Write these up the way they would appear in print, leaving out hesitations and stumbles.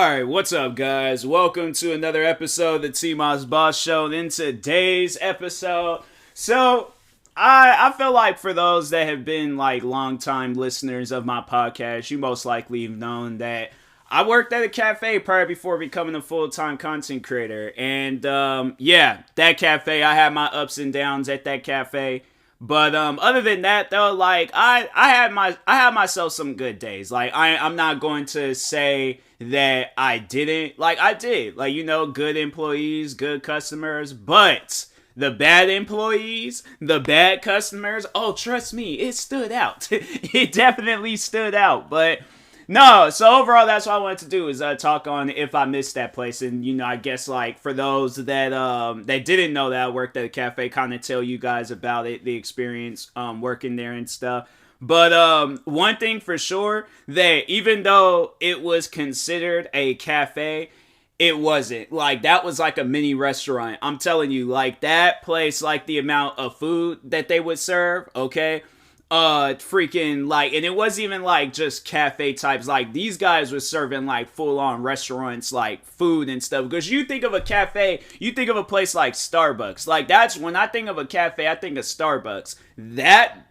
Alright, what's up guys? Welcome to another episode of the TMossBoss Show. And in today's episode, I feel like for those that have been like longtime listeners of my podcast, you most likely have known that I worked at a cafe prior before becoming a full-time content creator. And that cafe, I had my ups and downs at that cafe. But other than that though, like I had myself some good days. Like I'm not going to say that I didn't. Like I did. Like, you know, good employees, good customers, but the bad employees, the bad customers, oh trust me, it stood out. It definitely stood out. But no, so overall, that's what I wanted to do is talk on if I missed that place. And, you know, I guess, like, for those that didn't know that I worked at a cafe, kind of tell you guys about it, the experience working there and stuff. But one thing for sure, that even though it was considered a cafe, it wasn't. Like, that was like a mini restaurant. I'm telling you, like, that place, like, the amount of food that they would serve, okay? Freaking like, and it wasn't even like just cafe types. Like, these guys were serving like full-on restaurants, like food and stuff. Because you think of a cafe, you think of a place like Starbucks. Like, that's when I think of a cafe, I think of Starbucks. That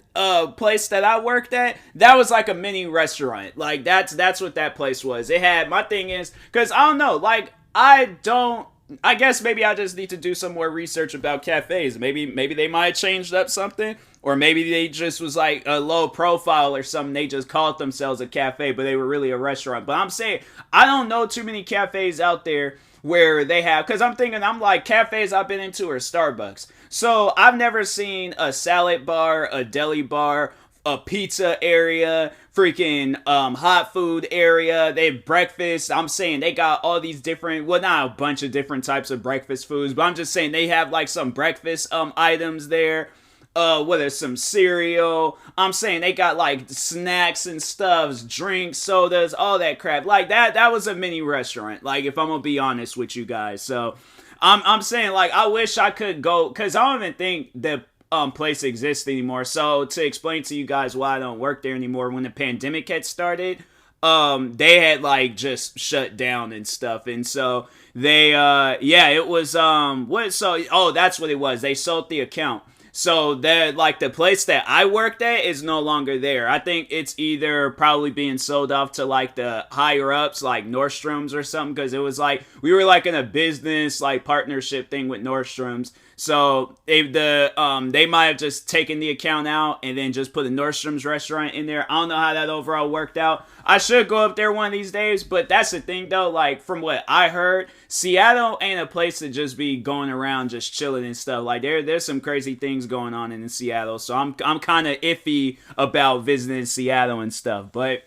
place that I worked at, that was like a mini restaurant. Like, that's what that place was. It had, my thing is, because I don't know, like, I guess maybe I just need to do some more research about cafes. Maybe they might have changed up something. Or maybe they just was like a low profile or something. They just called themselves a cafe, but they were really a restaurant. But I'm saying, I don't know too many cafes out there where they have, because I'm like, cafes I've been into are Starbucks. So I've never seen a salad bar, a deli bar, a pizza area, freaking hot food area. They have breakfast. I'm saying they got all these different, well, not a bunch of different types of breakfast foods, but I'm just saying they have like some breakfast items there. Whether it's some cereal, I'm saying they got like snacks and stuffs, drinks, sodas, all that crap. Like that was a mini restaurant. Like, if I'm gonna be honest with you guys. So I'm saying, like, I wish I could go, cause I don't even think the place exists anymore. So to explain to you guys why I don't work there anymore, when the pandemic had started, they had like just shut down and stuff. And so they it was that's what it was. They sold the account. So that, like, the place that I worked at is no longer there. I think it's either probably being sold off to like the higher ups, like Nordstrom's or something, because it was like we were like in a business like partnership thing with Nordstrom's. So they might have just taken the account out and then just put a Nordstrom's restaurant in there. I don't know how that overall worked out. I should go up there one of these days, but that's the thing though. Like, from what I heard, Seattle ain't a place to just be going around just chilling and stuff. Like, there's some crazy things going on in Seattle, so I'm kind of iffy about visiting Seattle and stuff. But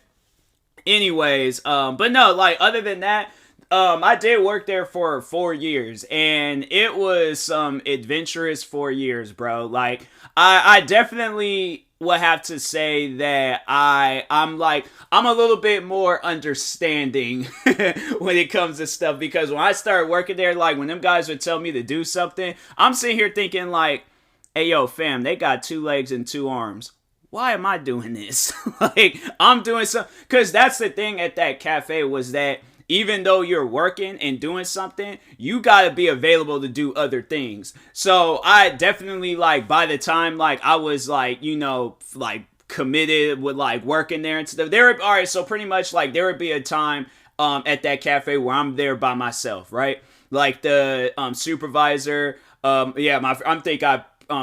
anyways, but no, like, other than that, I did work there for 4 years, and it was some adventurous 4 years, bro. Like, I definitely would have to say that I'm a little bit more understanding when it comes to stuff, because when I started working there, like, when them guys would tell me to do something, I'm sitting here thinking like, hey yo fam, they got 2 legs and 2 arms. Why am I doing this? Like, I'm doing something, because that's the thing at that cafe, was that even though you're working and doing something, you gotta be available to do other things. So I definitely, like, by the time, like, I was, like, you know, like, committed with, like, working there and stuff, alright, so pretty much, like, there would be a time, at that cafe where I'm there by myself, right? Like, the, supervisor, I'm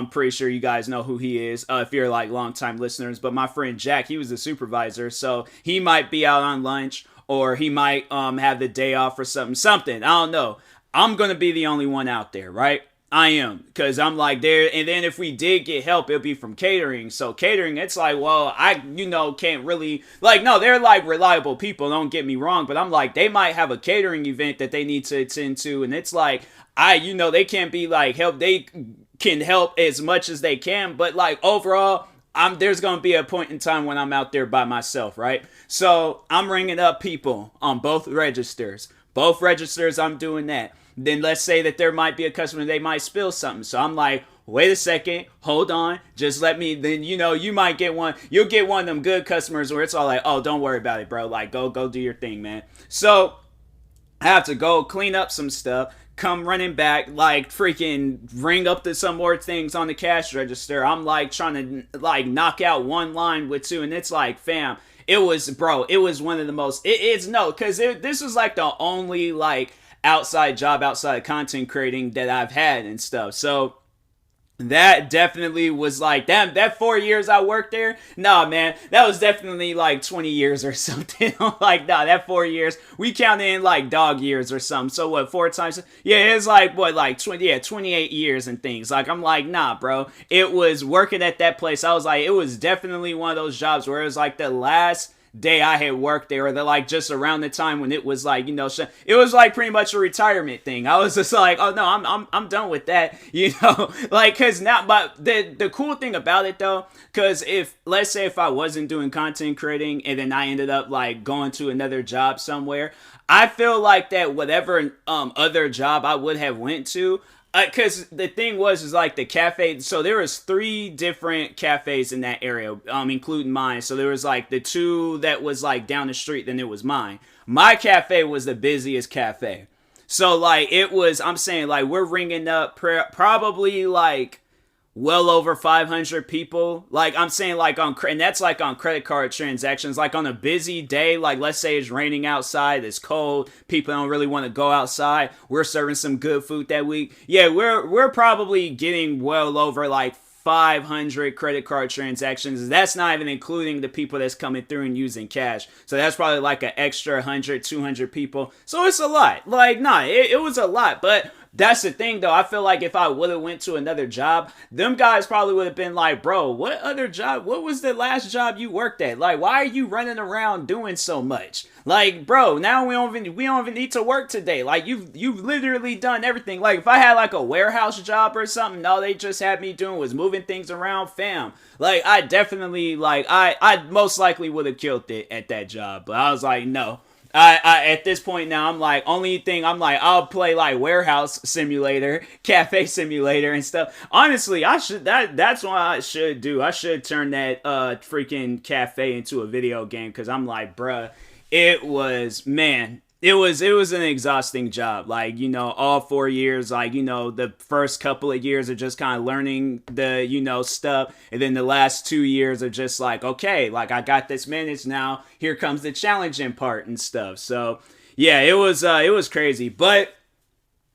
pretty sure you guys know who he is, if you're like longtime listeners, but my friend Jack, he was the supervisor, so he might be out on lunch, or he might have the day off or something. I don't know. I'm going to be the only one out there, right? I am, because I'm like there, and then if we did get help, it'll be from catering. So catering, it's like, well, I, can't really, like, no, they're like reliable people, don't get me wrong, but I'm like, they might have a catering event that they need to attend to, and it's like, they can't be like help, they can help as much as they can, but like overall, there's going to be a point in time when I'm out there by myself, right? So I'm ringing up people on both registers. Both registers, I'm doing that. Then let's say that there might be a customer, they might spill something. So I'm like, wait a second, hold on, just let me, then, you might get one, you'll get one of them good customers where it's all like, oh, don't worry about it, bro. Like, go do your thing, man. So I have to go clean up some stuff, come running back, like freaking ring up to some more things on the cash register. I'm like trying to like knock out one line with two, and it's like, fam, it was, bro, it was one of the most, it's no, because this was like the only like outside job outside of content creating that I've had and stuff. So that definitely was like that 4 years I worked there. Nah, man, that was definitely like 20 years or something. Like, nah, that 4 years we counted in like dog years or something. So what, four times? Yeah, it's like what, like 20, yeah, 28 years and things. Like, I'm like, nah, bro. It was working at that place. I was like, it was definitely one of those jobs where it was like the last day I had worked there, or the like just around the time when it was like, you know, it was like pretty much a retirement thing. I was just like, oh no, I'm done with that, you know, like, cause now, but the cool thing about it though, cause if, let's say if I wasn't doing content creating and then I ended up like going to another job somewhere, I feel like that whatever other job I would have went to, because the thing was is like the cafe, so there was 3 different cafes in that area, including mine. So there was like the 2 that was like down the street, then it was mine. My cafe was the busiest cafe. So like it was, I'm saying like we're ringing up probably like well over 500 people. Like I'm saying like and that's like on credit card transactions. Like on a busy day, like let's say it's raining outside, it's cold, people don't really want to go outside, we're serving some good food that week. Yeah, we're probably getting well over like 500 credit card transactions. That's not even including the people that's coming through and using cash. So that's probably like an extra 100, 200 people. So it's a lot. Like, nah, it was a lot. But that's the thing, though. I feel like if I would have went to another job, them guys probably would have been like, bro, what other job? What was the last job you worked at? Like, why are you running around doing so much? Like, bro, now we don't even need to work today. Like, you've literally done everything. Like, if I had like a warehouse job or something, all they just had me doing was moving things around, fam. Like, I definitely, like, I most likely would have killed it at that job. But I was like, no. I at this point now, I'm like, only thing I'm like, I'll play like warehouse simulator, cafe simulator and stuff. Honestly, that's what I should do. I should turn that freaking cafe into a video game, because I'm like, bruh, it was, man, it was an exhausting job. Like, you know, all 4 years, like, you know, the first couple of years are just kind of learning the, you know, stuff. And then the last 2 years are just like, okay, like I got this managed now. Here comes the challenging part and stuff. So yeah, it was crazy. But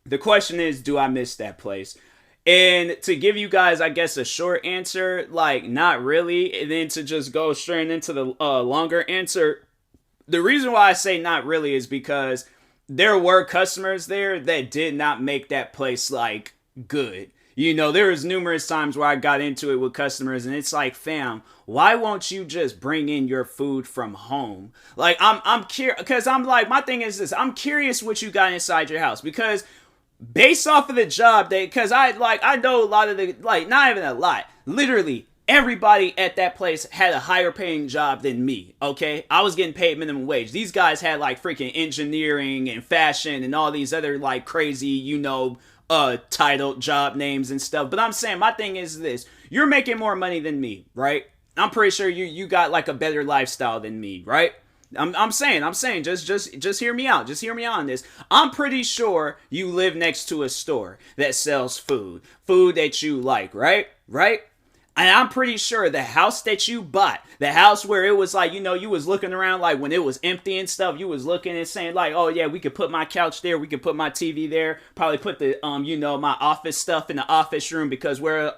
the question is, do I miss that place? And to give you guys, I guess, a short answer, like, not really. And then to just go straight into the longer answer, the reason why I say not really is because there were customers there that did not make that place like good. You know, there was numerous times where I got into it with customers and it's like, fam, why won't you just bring in your food from home? Like, I'm curious, because I'm like, my thing is this, I'm curious what you got inside your house, because based off of the job because I know a lot of the, like, not even a lot, literally everybody at that place had a higher paying job than me, okay? I was getting paid minimum wage. These guys had like freaking engineering and fashion and all these other like crazy, you know, titled job names and stuff. But I'm saying, my thing is this, you're making more money than me, right? I'm pretty sure you got like a better lifestyle than me, right? I'm saying, just hear me out. Just hear me out on this. I'm pretty sure you live next to a store that sells food that you like, right? Right? And I'm pretty sure the house that you bought, the house where it was like, you know, you was looking around like when it was empty and stuff, you was looking and saying like, oh yeah, we could put my couch there, we could put my TV there, probably put the, you know, my office stuff in the office room, because where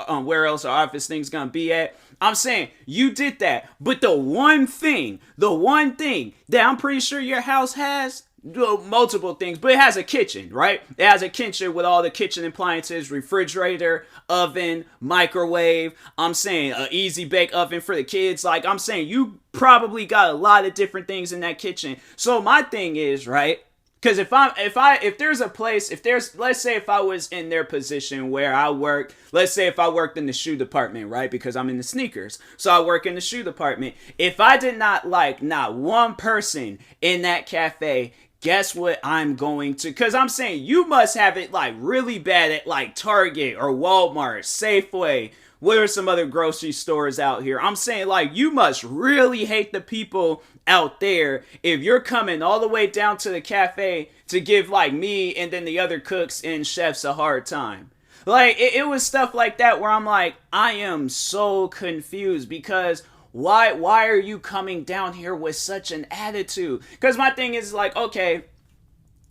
else are office things gonna be at? I'm saying you did that, but the one thing that I'm pretty sure your house has, multiple things, but it has a kitchen, right? It has a kitchen with all the kitchen appliances, refrigerator, oven, microwave. I'm saying an easy bake oven for the kids. Like, I'm saying you probably got a lot of different things in that kitchen. So my thing is, right? Because if there's a place, let's say if I was in their position where I worked, let's say if I worked in the shoe department, right? Because I'm in the sneakers. So I work in the shoe department. If I did not like not one person in that cafe guess what I'm going to, because I'm saying you must have it like really bad at like Target or Walmart, Safeway. What are some other grocery stores out here? I'm saying like you must really hate the people out there if you're coming all the way down to the cafe to give like me and then the other cooks and chefs a hard time. Like it was stuff like that where I'm like, I am so confused because why are you coming down here with such an attitude? Because my thing is like, okay,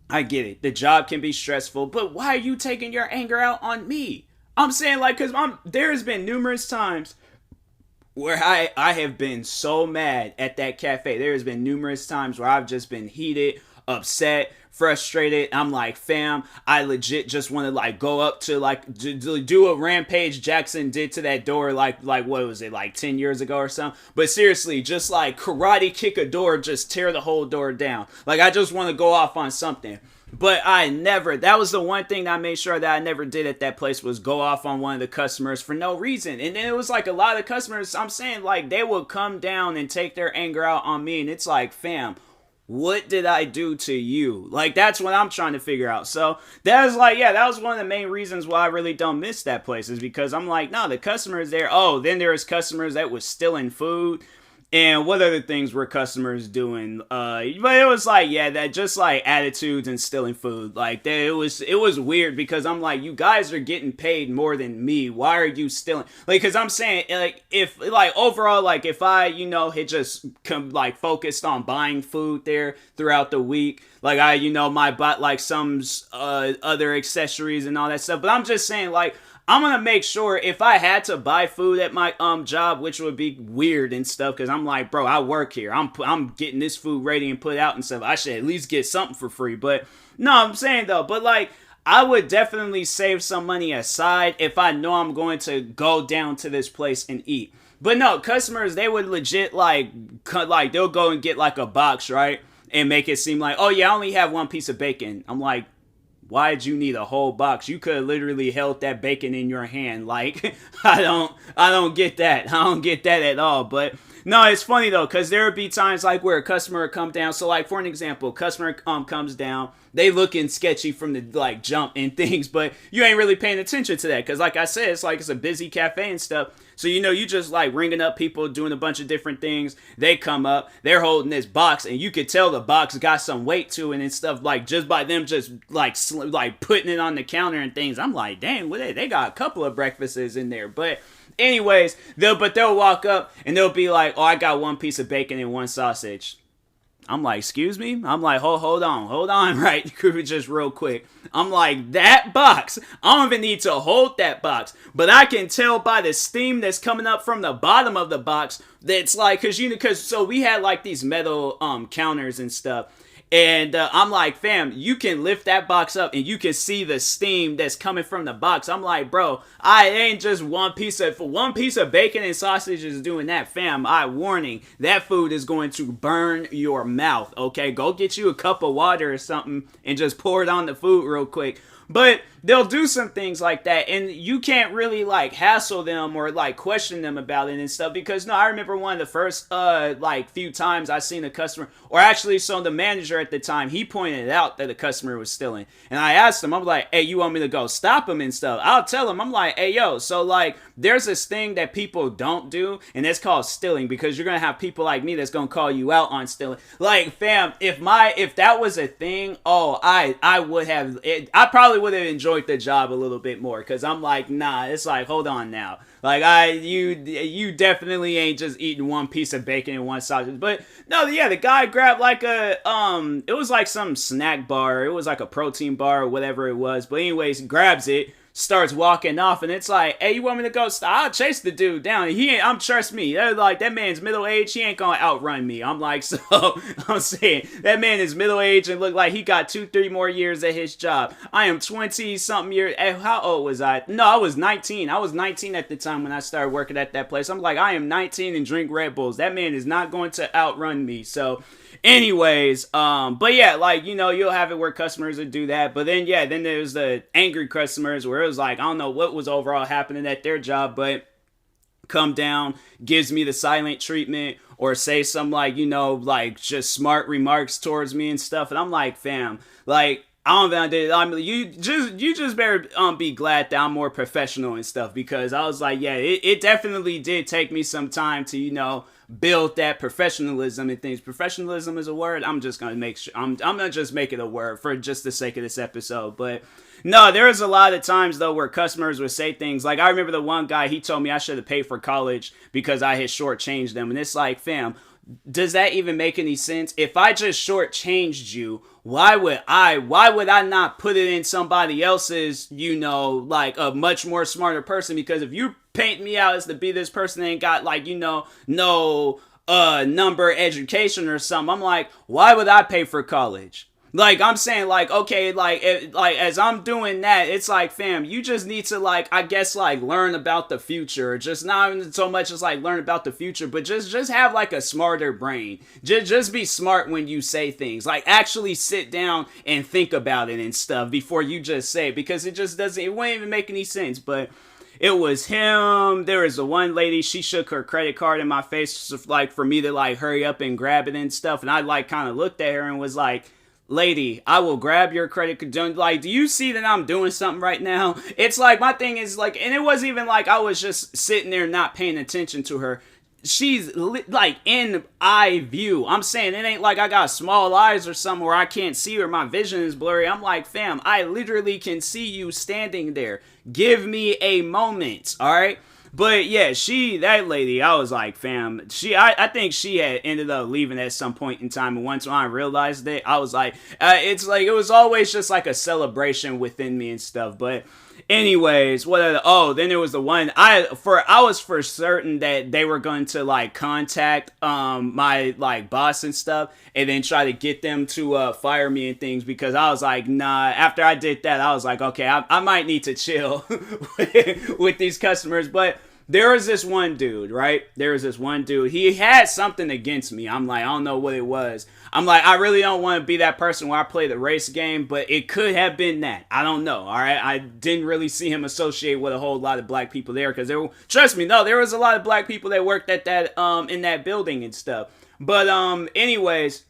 I get it. The job can be stressful, but why are you taking your anger out on me? I'm saying like, because there's been numerous times where I have been so mad at that cafe. There has been numerous times where I've just been heated, upset, frustrated. I'm like, fam, I legit just want to like go up to like do a rampage Jackson did to that door like what was it, like 10 years ago or something. But seriously, just like karate kick a door, just tear the whole door down. Like I just want to go off on something. But that was the one thing that I made sure that I never did at that place was go off on one of the customers for no reason. And then it was like a lot of customers, I'm saying like they would come down and take their anger out on me. And it's like, fam, what did I do to you? Like, that's what I'm trying to figure out. So that was like, yeah, that was one of the main reasons why I really don't miss that place is because I'm like, no, the customers there. Oh, then there was customers that was stealing food. And what other things were customers doing? But it was like, yeah, that just like attitudes and stealing food. Like it was weird because I'm like, you guys are getting paid more than me. Why are you stealing? Like, cause I'm saying like if like overall like if I had just like focused on buying food there throughout the week, like I might buy like some other accessories and all that stuff. But I'm just saying like, I'm going to make sure if I had to buy food at my job, which would be weird and stuff, because I'm like, bro, I work here. I'm getting this food ready and put out and stuff. I should at least get something for free. But no, I'm saying though, but like, I would definitely save some money aside if I know I'm going to go down to this place and eat. But no, customers, they would legit like they'll go and get like a box, right? And make it seem like, oh yeah, I only have one piece of bacon. I'm like, why'd you need a whole box? You could have literally held that bacon in your hand. Like, I don't get that. I don't get that at all. But no, it's funny though, because there would be times like where a customer would come down. So like, for an example, customer comes down. They looking sketchy from the like jump and things, but you ain't really paying attention to that. Because like I said, it's a busy cafe and stuff. So, you just like ringing up people, doing a bunch of different things. They come up, they're holding this box, and you could tell the box got some weight to it and stuff, like just by them just like putting it on the counter and things. I'm like, dang, they got a couple of breakfasts in there. But anyways, they'll walk up and they'll be like, oh, I got one piece of bacon and one sausage. I'm like, excuse me? I'm like, hold on, right? Just real quick. I'm like, that box, I don't even need to hold that box, but I can tell by the steam that's coming up from the bottom of the box that's like, so we had like these metal counters and stuff. And I'm like, fam, you can lift that box up and you can see the steam that's coming from the box. I'm like, bro, I ain't just one piece of bacon and sausage is doing that, fam. Warning, that food is going to burn your mouth, okay? Go get you a cup of water or something and just pour it on the food real quick. But they'll do some things like that, and you can't really like hassle them or like question them about it and stuff, because no, I remember one of the first few times I seen a customer, or actually so the manager at the time, he pointed out that the customer was stealing, and I asked him, I'm like, hey, you want me to go stop him and stuff? I'll tell him, I'm like, hey yo, so like there's this thing that people don't do, and it's called stealing, because you're gonna have people like me that's gonna call you out on stealing. Like, fam, if that was a thing, oh, I would have, I probably would have enjoyed the job a little bit more, because I'm like, nah, it's like, hold on now, like you definitely ain't just eating one piece of bacon and one sausage. But no, yeah, the guy grabbed like it was like some snack bar, it was like a protein bar or whatever it was, but anyways, grabs it, starts walking off, and it's like, hey, you want me to go? I'll chase the dude down. Trust me, like, that man's middle-aged, he ain't gonna outrun me. I'm like, so, I'm saying, that man is middle-aged and look like he got 2-3 more years at his job. I am 20-something years, how old was I? No, I was 19. I was 19 at the time when I started working at that place. I'm like, I am 19 and drink Red Bulls. That man is not going to outrun me, so... Anyways, but yeah, like, you'll have it where customers would do that, but then there's the angry customers where it was like, I don't know what was overall happening at their job, but come down, gives me the silent treatment, or say some like, like just smart remarks towards me and stuff. And I'm like, fam, like, I don't know. You just better be glad that I'm more professional and stuff, because I was like, yeah, it definitely did take me some time to build that professionalism and things. Professionalism is a word. I'm just gonna make sure I'm gonna just make it a word for just the sake of this episode. But no, there was a lot of times though where customers would say things like, I remember the one guy, he told me I should have paid for college because I had shortchanged them, and it's like, fam, does that even make any sense? If I just shortchanged you, why would I not put it in somebody else's, like a much more smarter person? Because if you paint me out as to be this person that ain't got like, no number education or something, I'm like, why would I pay for college? Like, I'm saying, like, okay, like, as I'm doing that, it's like, fam, you just need to, like, I guess, like, learn about the future. Just not even so much as, like, learn about the future, but just have, like, a smarter brain. Just be smart when you say things. Like, actually sit down and think about it and stuff before you just say it, because it wouldn't even make any sense. But it was him. There was the one lady, she shook her credit card in my face, like, for me to, like, hurry up and grab it and stuff. And I, like, kind of looked at her and was like, lady, I will grab your credit card. Like, do you see that I'm doing something right now? It's like, my thing is like, and it wasn't even like I was just sitting there not paying attention to her. She's like in eye view. I'm saying it ain't like I got small eyes or something where I can't see or my vision is blurry. I'm like, fam, I literally can see you standing there. Give me a moment, all right? But yeah, that lady, I was like, fam, I think she had ended up leaving at some point in time. And once I realized it, I was like, it's like, it was always just like a celebration within me and stuff. But anyways, then there was the one, I was for certain that they were going to like contact, my like boss and stuff, and then try to get them to, fire me and things, because I was like, nah, after I did that, I was like, okay, I might need to chill with these customers. But there was this one dude, right? He had something against me. I'm like, I don't know what it was. I'm like, I really don't want to be that person where I play the race game, but it could have been that. I don't know, all right? I didn't really see him associate with a whole lot of black people there, because trust me, no, there was a lot of black people that worked at that, in that building and stuff. But, anyways,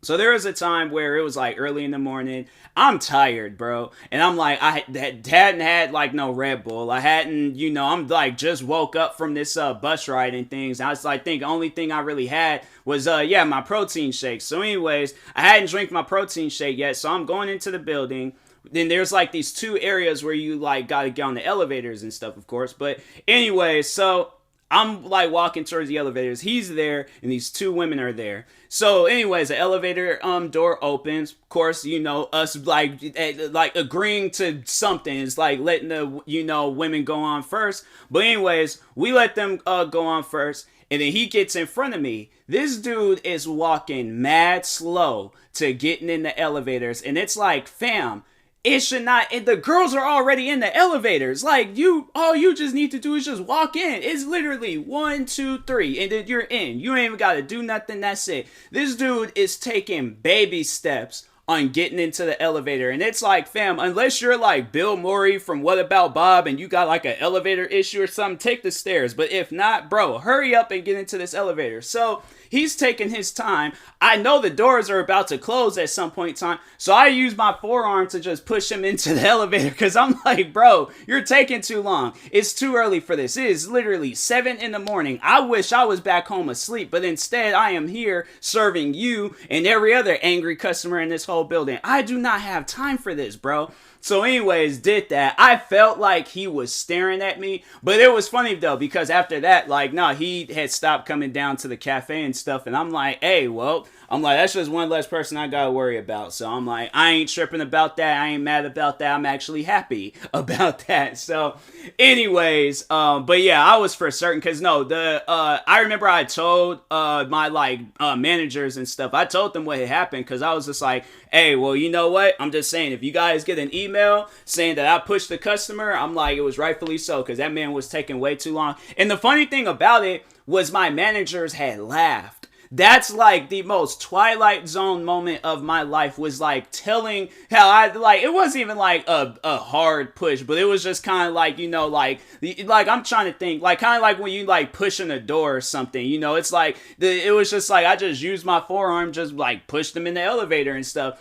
so there was a time where it was like early in the morning. I'm tired, bro. And I'm like, I hadn't had like no Red Bull. I hadn't, I'm like just woke up from this bus ride and things. I was like, the only thing I really had was, my protein shake. So anyways, I hadn't drank my protein shake yet. So I'm going into the building. Then there's like these two areas where you like got to get on the elevators and stuff, of course. But anyway, so I'm like walking towards the elevators. He's there, and these two women are there. So, anyways, the elevator door opens. Of course, us like agreeing to something. It's like letting the women go on first. But anyways, we let them go on first, and then he gets in front of me. This dude is walking mad slow to getting in the elevators, and it's like, fam, it should not, the girls are already in the elevators. Like, all you just need to do is just walk in. It's literally 1, 2, 3, and then you're in. You ain't even got to do nothing. That's it. This dude is taking baby steps on getting into the elevator. And it's like, fam, unless you're like Bill Murray from What About Bob and you got like an elevator issue or something, take the stairs. But if not, bro, hurry up and get into this elevator. So he's taking his time. I know the doors are about to close at some point in time, so I use my forearm to just push him into the elevator, because I'm like, bro, you're taking too long. It's too early for this. It is literally 7 in the morning. I wish I was back home asleep, but instead I am here serving you and every other angry customer in this whole building. I do not have time for this, bro. So anyways, did that. I felt like he was staring at me, but it was funny though, because after that, like, no, he had stopped coming down to the cafe and stuff, and I'm like, hey, well, that's just one less person I gotta worry about. So I'm like, I ain't tripping about that. I ain't mad about that. I'm actually happy about that. So anyways, but yeah, I was for certain, because I remember I told my like managers and stuff, I told them what had happened, because I was just like, hey, well, you know what? I'm just saying, if you guys get an email saying that I pushed the customer, I'm like, it was rightfully so, because that man was taking way too long. And the funny thing about it was my managers had laughed. that's like the most Twilight Zone moment of my life, was like telling how I, like, it wasn't even like a hard push, but it was just kind of like, like I'm trying to think, like kind of like when you like pushing a door or something, it's like it was just like I just used my forearm, just like pushed him in the elevator and stuff.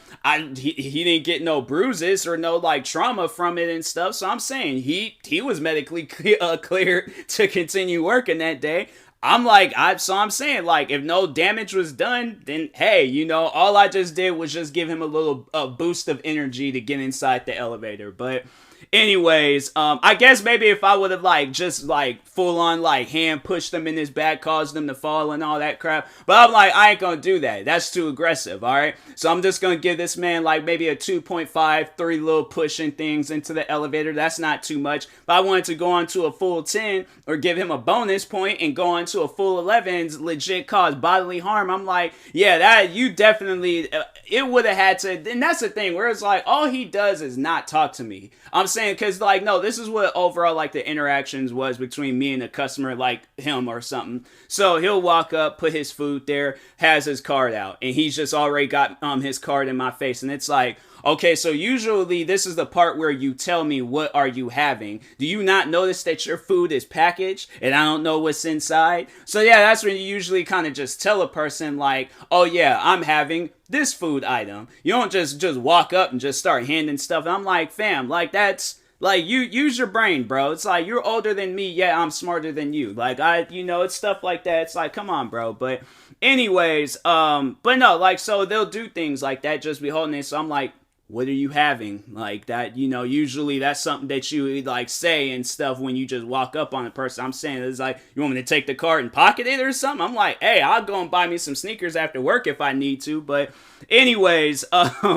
He didn't get no bruises or no like trauma from it and stuff, so I'm saying he was medically clear to continue working that day. I'm saying, like, if no damage was done, then hey, all I just did was just give him a boost of energy to get inside the elevator. But anyways, I guess maybe if I would have like just like full on like hand pushed them in his back, caused them to fall and all that crap. But I'm like, I ain't gonna do that. That's too aggressive, alright? So I'm just gonna give this man like maybe a 2.5, 3 little pushing things into the elevator. That's not too much. If I wanted to go on to a full 10 or give him a bonus point and go on to a full 11 and legit cause bodily harm, I'm like, yeah, that you definitely, it would have had to. And that's the thing where it's like, all he does is not talk to me. I'm saying, because like, no, this is what overall like the interactions was between me and the customer, like him or something. So he'll walk up, put his food there, has his card out, and he's just already got his card in my face. And it's like, okay, so usually this is the part where you tell me, what are you having? Do you not notice that your food is packaged and I don't know what's inside? So yeah, that's when you usually kind of just tell a person like, oh yeah, I'm having this food item. You don't just walk up and just start handing stuff. And I'm like, fam, like that's, like, you use your brain, bro. It's like, you're older than me, yeah, I'm smarter than you. Like, it's stuff like that. It's like, come on, bro. But anyways, but no, like, so they'll do things like that, just be holding it. So I'm like, what are you having? Like that, usually that's something that you like say and stuff when you just walk up on a person. I'm saying it's like, you want me to take the card and pocket it or something? I'm like, hey, I'll go and buy me some sneakers after work if I need to. But anyways,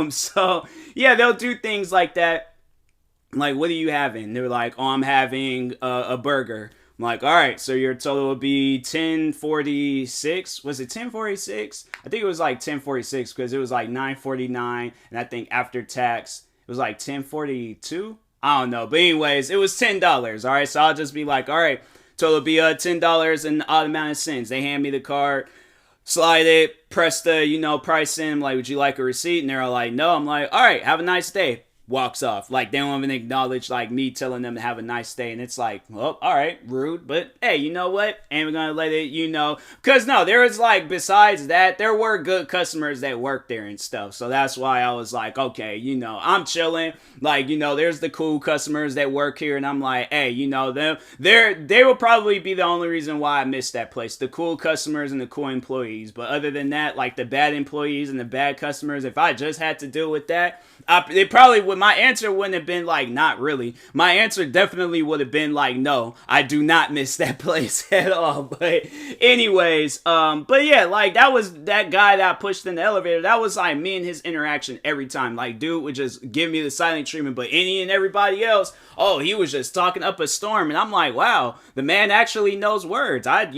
so yeah, they'll do things like that. Like, what are you having? They're like, oh, I'm having a burger. I'm like, all right, so your total would be 1046. Was it 1046? I think it was like 1046 because it was like 949, and I think after tax it was like 1042. I don't know, but anyways, it was $10. All right, so I'll just be like, all right, total would be $10 and the odd amount of cents. They hand me the card, slide it, press the price in. I'm like, would you like a receipt? And they're all like, no. I'm like, all right, have a nice day. Walks off. Like, they don't even acknowledge like me telling them to have a nice day. And it's like, well, all right, rude, but hey, you know what, ain't gonna let it, because no, there was like, besides that, there were good customers that worked there and stuff. So that's why I was like, okay, I'm chilling. Like, there's the cool customers that work here, and I'm like, hey, they will probably be the only reason why I missed that place, the cool customers and the cool employees. But other than that, like the bad employees and the bad customers, if I just had to deal with that, they probably would. My answer wouldn't have been like, not really. My answer definitely would have been like, no, I do not miss that place at all. But anyways, but yeah, like that was that guy that I pushed in the elevator. That was like me and his interaction every time. Like, dude would just give me the silent treatment, but any and everybody else, oh, he was just talking up a storm. And I'm like, wow, the man actually knows words. I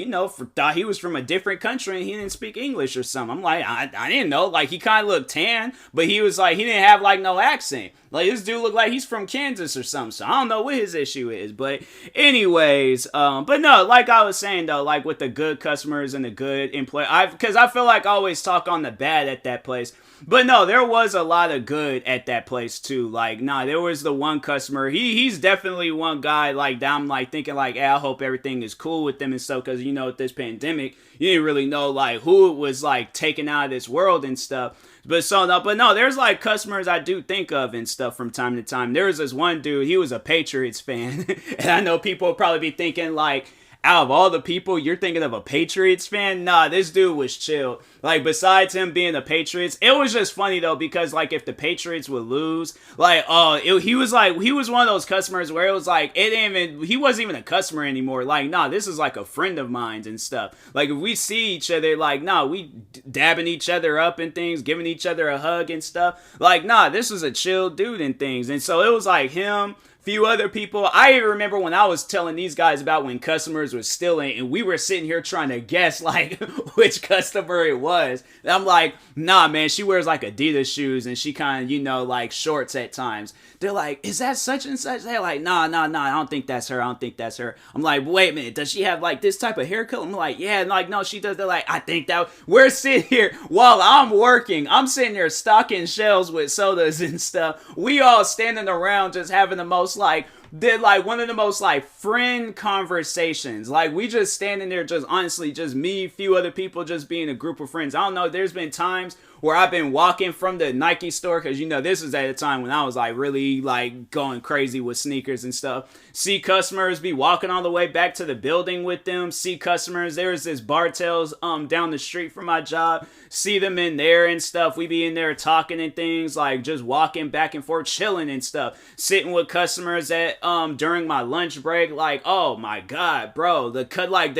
thought he was from a different country and he didn't speak English or something. I'm like, I didn't know. Like, he kind of looked tan, but he was like, he didn't have like no accent. Like, this dude looked like he's from Kansas or something, so I don't know what his issue is. But anyways, but no, like I was saying though, like with the good customers and the good employee, because I feel like I always talk on the bad at that place. But no, there was a lot of good at that place too. Like, nah, there was the one customer. He's definitely one guy like that I'm like thinking like, hey, I hope everything is cool with them and stuff. Because with this pandemic, you didn't really know like who it was like taken out of this world and stuff. But no, there's like customers I do think of and stuff from time to time. There was this one dude, he was a Patriots fan. And I know people will probably be thinking like, out of all the people, you're thinking of a Patriots fan? Nah, this dude was chill. Like, besides him being the Patriots, it was just funny though, because like if the Patriots would lose, like, he was one of those customers where it was like, he wasn't even a customer anymore. Like, nah, this is like a friend of mine and stuff. Like, if we see each other, like, nah, we dabbing each other up and things, giving each other a hug and stuff. Like, nah, this was a chill dude and things. And so it was like him, few other people. I even remember when I was telling these guys about when customers were stealing and we were sitting here trying to guess like which customer it was. And I'm like, nah, man, she wears like Adidas shoes and she kind of, like shorts at times. They're like, is that such and such? They're like, nah, I don't think that's her. I'm like, wait a minute, does she have like this type of haircut? I'm like, yeah, and like, no, she does. They're like, I think that. We're sitting here while I'm working. I'm sitting here stocking shelves with sodas and stuff. We all standing around just having the most like, did like one of the most like friend conversations. Like we just standing there, just honestly, just me, few other people, just being a group of friends. I don't know, there's been times where I've been walking from the Nike store, because this was at a time when I was like really like going crazy with sneakers and stuff. See customers, be walking all the way back to the building with them. See customers, there was this Bartels down the street from my job. See them in there and stuff. We be in there talking and things, like just walking back and forth, chilling and stuff. Sitting with customers at during my lunch break. Like, oh my god, bro, the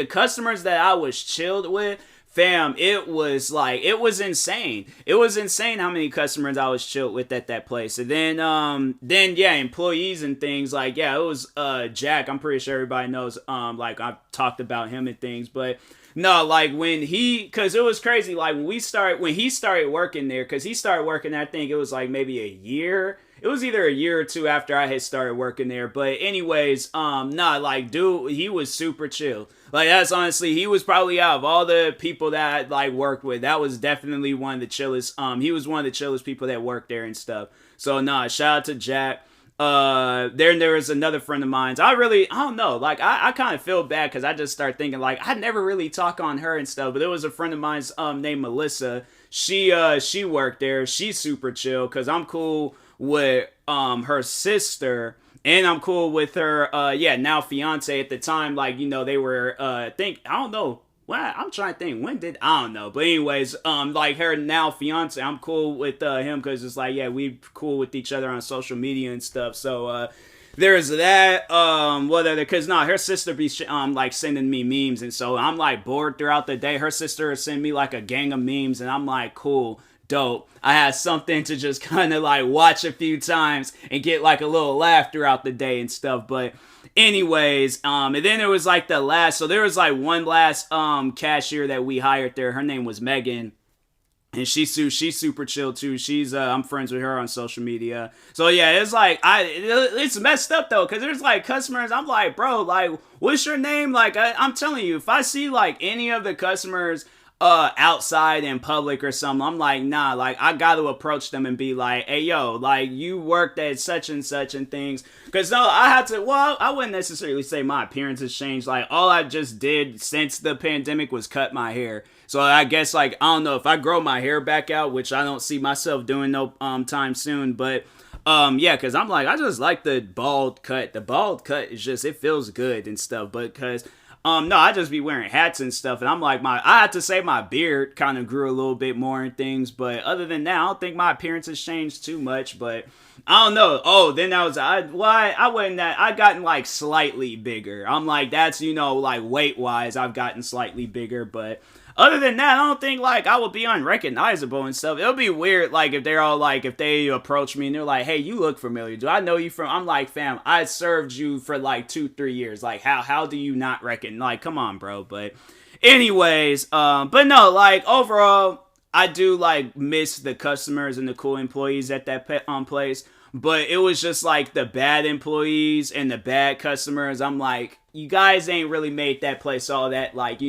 customers that I was chilled with, fam, it was insane. It was insane how many customers I was chilled with at that place. And then yeah, employees and things, like, yeah, it was Jack. I'm pretty sure everybody knows, like I've talked about him and things, but no, like because it was crazy, like when he started working there, because he started working, I think it was like maybe a year. It was either a year or two after I had started working there. But anyways, like, dude, he was super chill. Like, that's honestly, he was probably, out of all the people that I like worked with, that was definitely one of the chillest. He was one of the chillest people that worked there and stuff. So shout out to Jack. There was another friend of mine. I don't know. Like, I kind of feel bad because I just started thinking, like, I never really talk on her and stuff. But there was a friend of mine's named Melissa. She worked there. She's super chill because I'm cool with her sister, and I'm cool with her now fiance. At the time, like, they were I don't know. Well, I'm trying to think, I don't know. But anyways, like her now fiance, I'm cool with him because it's like, yeah, we cool with each other on social media and stuff. So there's that. What other? Because her sister be like sending me memes, and so I'm like bored throughout the day. Her sister send me like a gang of memes, and I'm like, cool, dope. I had something to just kind of like watch a few times and get like a little laugh throughout the day and stuff. But anyways, and then there was like there was like one last cashier that we hired there. Her name was Megan. And she's super chill too. She's I'm friends with her on social media. So yeah, it's like it's messed up though, because there's like customers. I'm like, bro, like, what's your name? Like, I'm telling you, if I see like any of the customers outside in public or something, I'm like, nah, like, I got to approach them and be like, hey, yo, like, you worked at such and such and things. Because I wouldn't necessarily say my appearance has changed. Like, all I just did since the pandemic was cut my hair. So I guess, like, I don't know, if I grow my hair back out, which I don't see myself doing no time soon, but yeah, because I'm like, I just like the bald cut. The bald cut is just, it feels good and stuff. But because no, I just be wearing hats and stuff, and I'm like, I have to say my beard kind of grew a little bit more and things, but other than that, I don't think my appearance has changed too much. But I don't know. Oh, then I wouldn't that I gotten like slightly bigger. I'm like, that's, like weight wise, I've gotten slightly bigger, but other than that, I don't think like I would be unrecognizable and stuff. It'll be weird, like, if they're all like, if they approach me and they're like, hey, you look familiar. Do I know you from? I'm like, fam, I served you for like 2-3 years. Like, how do you not reckon? Like, come on, bro. But anyways, but no, like, overall, I do like miss the customers and the cool employees at that place. But it was just like the bad employees and the bad customers. I'm like, you guys ain't really made that place all that, like,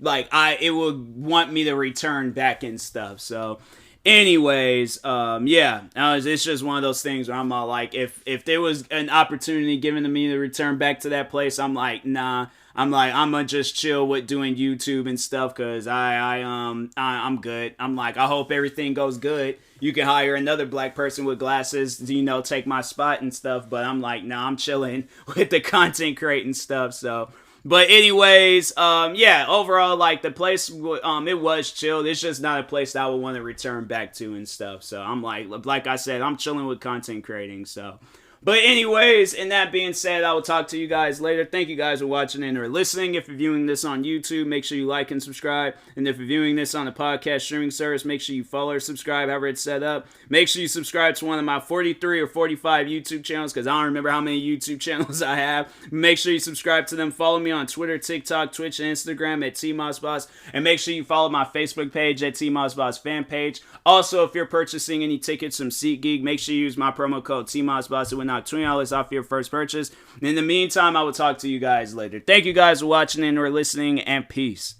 like, it would want me to return back and stuff. So anyways, yeah, it's just one of those things where I'm all like, if there was an opportunity given to me to return back to that place, I'm like, nah. I'm like, I'm gonna just chill with doing YouTube and stuff, because I'm good. I'm like, I hope everything goes good. You can hire another black person with glasses to, take my spot and stuff. But I'm like, nah, I'm chilling with the content creating stuff. So, but anyways, yeah, overall, like, the place, it was chill. It's just not a place that I would want to return back to and stuff. So I'm like I said, I'm chilling with content creating. So, But anyways, and that being said, I will talk to you guys later. Thank you guys for watching and or listening. If you're viewing this on YouTube, make sure you like and subscribe. And if you're viewing this on a podcast streaming service, make sure you follow or subscribe, however it's set up. Make sure you subscribe to one of my 43 or 45 YouTube channels, because I don't remember how many YouTube channels I have. Make sure you subscribe to them. Follow me on Twitter, TikTok, Twitch, and Instagram at TMossBoss. And make sure you follow my Facebook page at TMossBoss fan page. Also, if you're purchasing any tickets from SeatGeek, make sure you use my promo code TMossBoss. It will knock $20 off your first purchase. And in the meantime, I will talk to you guys later. Thank you guys for watching and or listening, and peace.